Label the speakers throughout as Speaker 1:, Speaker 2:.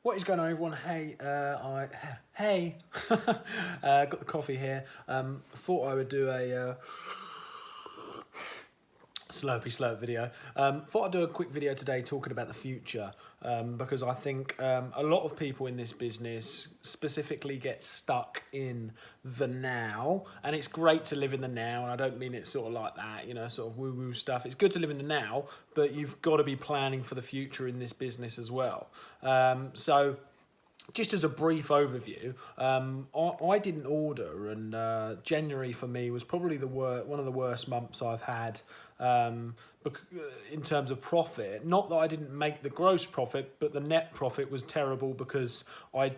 Speaker 1: What is going on, everyone? Hey, got the coffee here. Thought I would do a slurpy slurp video. Thought I'd do a quick video today talking about the future, because I think a lot of people in this business specifically get stuck in the now, and it's great to live in the now, and I don't mean it sort of like that, you know, sort of woo-woo stuff. It's good to live in the now, but you've got to be planning for the future in this business as well. So just as a brief overview, I didn't order, and January for me was probably one of the worst months I've had in terms of profit. Not that I didn't make the gross profit, but the net profit was terrible because I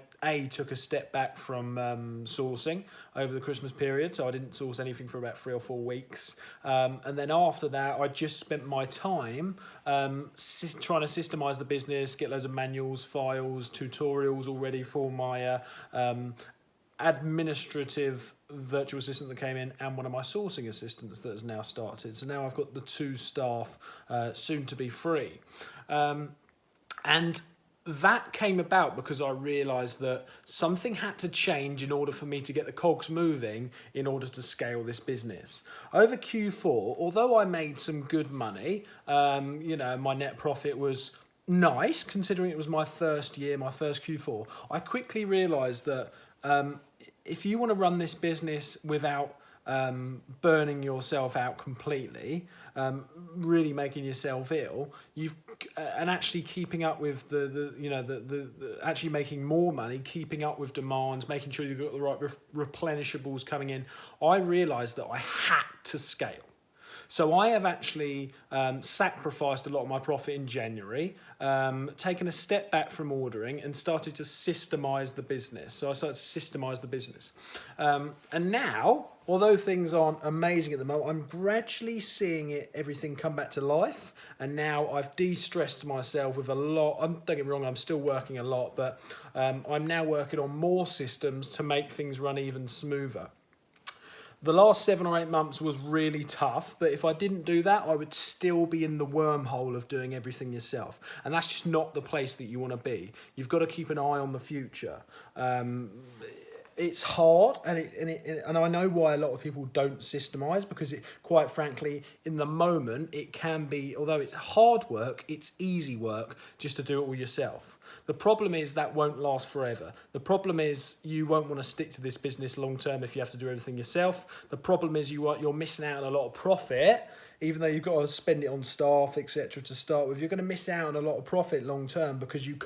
Speaker 1: took a step back from sourcing over the Christmas period, so I didn't source anything for about 3 or 4 weeks, and then after that I just spent my time trying to systemize the business, get loads of manuals, files, tutorials all ready for my administrative virtual assistant that came in, and one of my sourcing assistants that has now started. So now I've got the 2 staff, soon to be 3, and that came about because I realised that something had to change in order for me to get the cogs moving in order to scale this business. Over Q4, although I made some good money, you know, my net profit was nice considering it was my first year, my first Q4. I quickly realised that if you want to run this business without burning yourself out completely, really making yourself ill, and actually keeping up with the actually making more money, keeping up with demands, making sure you've got the right replenishables coming in, I realised that I had to scale. So I have actually sacrificed a lot of my profit in January, taken a step back from ordering and started to systemize the business. So I started to systemize the business. And now, although things aren't amazing at the moment, I'm gradually seeing everything come back to life. And now I've de-stressed myself with a lot. Don't get me wrong, I'm still working a lot, but I'm now working on more systems to make things run even smoother. The last 7 or 8 months was really tough, but if I didn't do that, I would still be in the wormhole of doing everything yourself. And that's just not the place that you want to be. You've got to keep an eye on the future. It's hard, and I know why a lot of people don't systemize, because quite frankly, in the moment, it can be, although it's hard work, it's easy work just to do it all yourself. The problem is that won't last forever. The problem is you won't want to stick to this business long term if you have to do everything yourself. The problem is you're missing out on a lot of profit, even though you've got to spend it on staff, etc. to start with. You're going to miss out on a lot of profit long term because you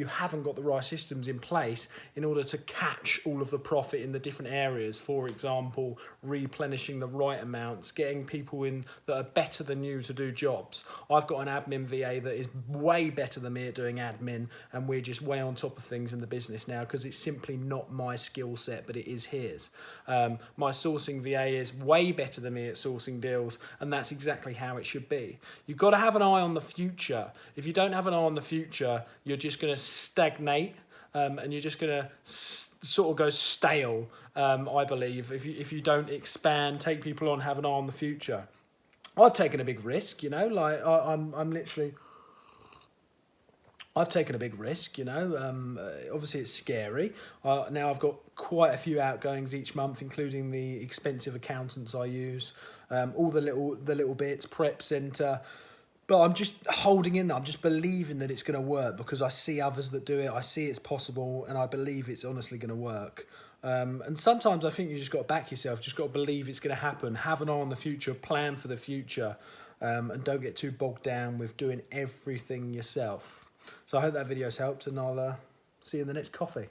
Speaker 1: haven't got the right systems in place in order to catch all of the profit in the different areas. For example, replenishing the right amounts, getting people in that are better than you to do jobs. I've got an admin VA that is way better than me at doing admin, and we're just way on top of things in the business now because it's simply not my skill set, but it is his. My sourcing VA is way better than me at sourcing deals, and that's exactly how it should be. You've got to have an eye on the future. If you don't have an eye on the future, you're just going to stagnate, and you're just going to sort of go stale, I believe, if you don't expand, take people on, have an eye on the future. I've taken a big risk, you know, like I've taken a big risk, you know. Obviously it's scary. Now I've got quite a few outgoings each month, including the expensive accountants I use, all the little bits, prep centre. But I'm just holding in there. I'm just believing that it's going to work because I see others that do it. I see it's possible, and I believe it's honestly going to work. And sometimes I think you just got to back yourself. Just got to believe it's going to happen. Have an eye on the future. Plan for the future, and don't get too bogged down with doing everything yourself. So I hope that video's helped, and I'll see you in the next coffee.